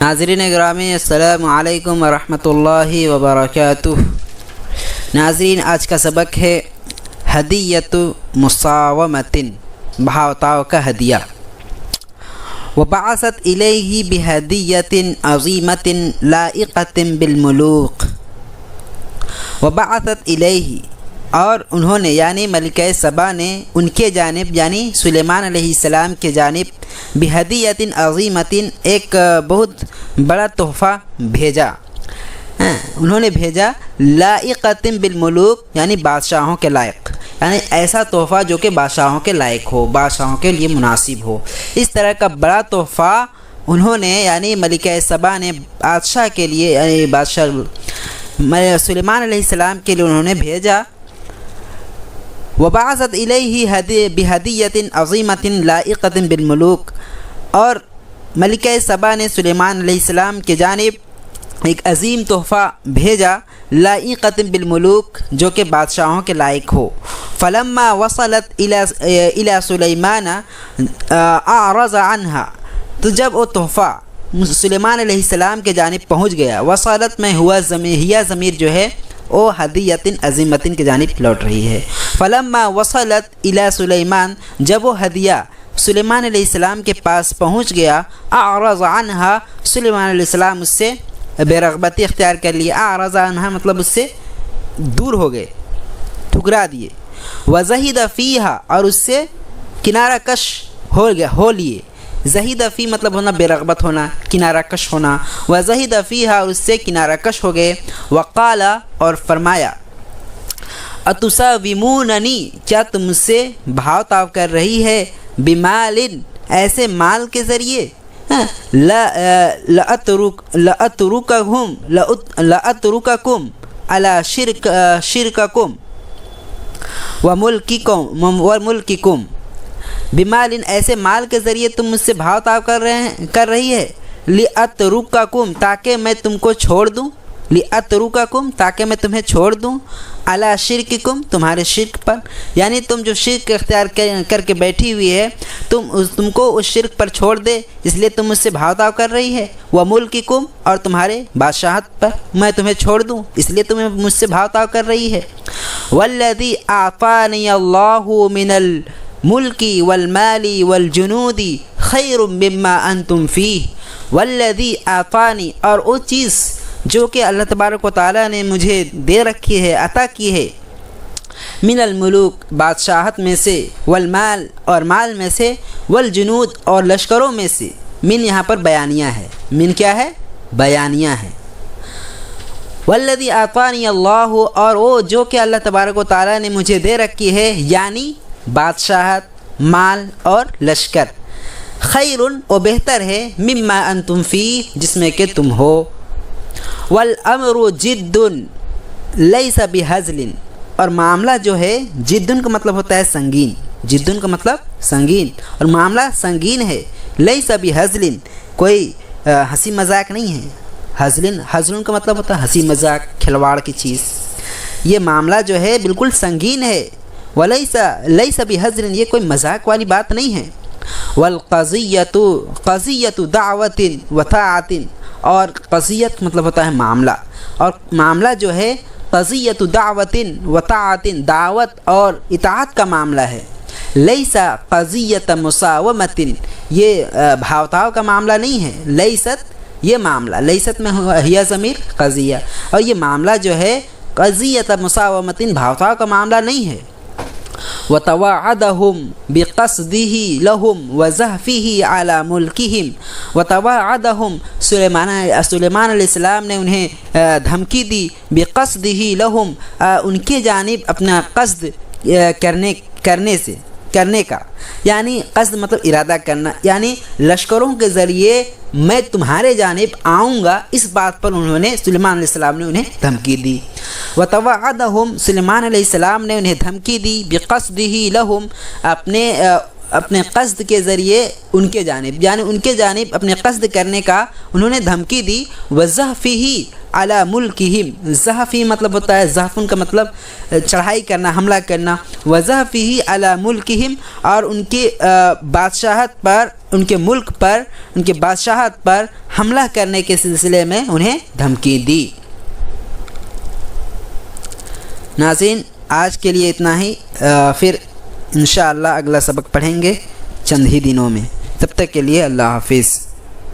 ناظرین گرامی السلام علیکم ورحمۃ اللہ وبرکاتہ۔ ناظرین، آج کا سبق ہے ہدیۃ مساومۃ، بہاوتاؤ کا ہدیہ۔ وبعثت الیہ بہدیۃ عظیمۃ لائقۃ بالملوک۔ وبعثت الیہ، اور انہوں نے یعنی ملکہ سبا نے ان کے جانب یعنی سلیمان علیہ السلام کے جانب بہدیۃ عظیمۃ ایک بہت بڑا تحفہ بھیجا۔ انہوں نے بھیجا لائقۃ بالملوک یعنی بادشاہوں کے لائق، یعنی ایسا تحفہ جو کہ بادشاہوں کے لائق ہو، بادشاہوں کے لیے مناسب ہو۔ اس طرح کا بڑا تحفہ انہوں نے یعنی ملکہ سبا نے بادشاہ کے لیے یعنی بادشاہ سلیمان علیہ السلام کے لیے انہوں نے بھیجا۔ وبعثت الیہ بہدیۃ عظیمۃ لائقۃ بالملوک، اور ملکہ سبا نے سلیمان علیہ السلام کی جانب ایک عظیم تحفہ بھیجا لائقۃ بالملوک جو کہ بادشاہوں کے لائق ہو۔ فلما وصلت الی سلیمان اعرض عنہا، تو جب وہ تحفہ سلیمان علیہ السلام کے جانب پہنچ گیا، وصلت میں ہوا ضمیر جو ہے وہ ہدیۃ عظیمۃ کی جانب لوٹ رہی ہے۔ فلما وصلت الی سلیمان، جب وہ ہدیہ سلیمان علیہ السلام کے پاس پہنچ گیا، اعرض عنہا، سلیمان علیہ السلام اس سے بے رغبتی اختیار کر لیا۔ اعرض عنہا مطلب اس سے دور ہو گئے، ٹھکرا دیے۔ وزہد فیہا، اور اس سے کنارہ کش ہو لیے۔ زہید فی مطلب ہونا بے رغبت ہونا، کنارہ کش ہونا۔ وزہد فیہا، اور اس سے کنارہ کش ہو گئے۔ وقال، اور فرمایا، اتساوموننی، کیا تم مجھ سے بھاؤ تاؤ کر رہی ہے، بمال، ایسے مال کے ذریعے، لأترککم علی شرککم وملککم، بمال، ایسے مال کے ذریعے تم مجھ سے بھاؤ تاؤ کر رہی ہے، لأترککم، تاکہ میں تم کو چھوڑ دوں، لأترککم، تاکہ میں تمہیں چھوڑ دوں، علی شرککم، تمہارے شرک پر، یعنی تم جو شرک اختیار کر کے بیٹھی ہوئی ہے، تم کو اس شرک پر چھوڑ دے، اس لیے تم مجھ سے بھاؤ تاؤ کر رہی ہے۔ وملککم، اور تمہارے بادشاہت پر میں تمہیں چھوڑ دوں، اس لیے تمہیں مجھ سے بھاؤ تاؤ کر رہی ہے۔ والذی اعطانی اللہ من الملک والمال والجنود خیر مما انتم فیہ۔ والذی اعطانی، اور وہ چیز جو کہ اللہ تبارک و تعالیٰ نے مجھے دے رکھی ہے، عطا کی ہے، من الملوک، بادشاہت میں سے، والمال، اور مال میں سے، والجنود، اور لشکروں میں سے۔ من یہاں پر بیانیہ ہے، من کیا ہے؟ بیانیہ ہے۔ والذی اعطانی اللہ، اور وہ جو کہ اللہ تبارک و تعالیٰ نے مجھے دے رکھی ہے، یعنی بادشاہت، مال اور لشکر، خیر، و بہتر ہے، مما انتم فی، جس میں کہ تم ہو۔ والامر جد لیس بہزل، اور معاملہ جو ہے، جدن کا مطلب ہوتا ہے سنگین، جدن کا مطلب سنگین، اور معاملہ سنگین ہے، لیس بہزل، کوئی ہنسی مذاق نہیں ہے۔ ہزل کا مطلب ہوتا ہے ہنسی مذاق، کھلواڑ کی چیز۔ یہ معاملہ جو ہے بالکل سنگین ہے۔ لیس بہزل، یہ کوئی مذاق والی بات نہیں ہے۔ قضیۃ دعوت و طاعت، اور قضیت مطلب ہوتا ہے معاملہ، اور معاملہ جو ہے قضیۃ دعوت و طاعت، دعوت اور اطاعت کا معاملہ ہے۔ لیس قضیۃ مساومۃ، یہ بھاؤ تاؤ کا معاملہ نہیں ہے۔ لیست، یہ معاملہ، لیست میں ہیا ضمیر قضیہ، اور یہ معاملہ جو ہے قضیۃ مساومۃ، بھاؤ تاؤ کا معاملہ نہیں ہے۔ وتوعدهم بقصده لهم وزحفه على ملكهم، وتوعدهم، سلیمان علیہ السلام نے انہیں دھمکی دی، بقصده لهم، ان کی جانب اپنا قصد کرنے کا، یعنی قصد مطلب ارادہ کرنا، یعنی لشکروں کے ذریعے میں تمہارے جانب آؤں گا، اس بات پر انہوں نے سلیمان علیہ السلام نے انہیں دھمکی دی۔ وتوعدهم، سلیمان علیہ السلام نے انہیں دھمکی دی، بقصده لهم، اپنے قصد کے ذریعے ان کے جانب، یعنی ان کے جانب اپنے قصد کرنے کا انہوں نے دھمکی دی۔ وزحفه علی ملکہم، زحفی مطلب ہوتا ہے، زحفن کا مطلب چڑھائی کرنا، حملہ کرنا۔ وزحفه علی ملکہم، اور ان کی بادشاہت پر ان کے ملک پر، ان کے بادشاہت پر حملہ کرنے کے سلسلے میں انہیں دھمکی دی۔ ناظرین آج کے لیے اتنا ہی، پھر انشاءاللہ اگلا سبق پڑھیں گے چند ہی دنوں میں۔ تب تک کے لیے اللہ حافظ۔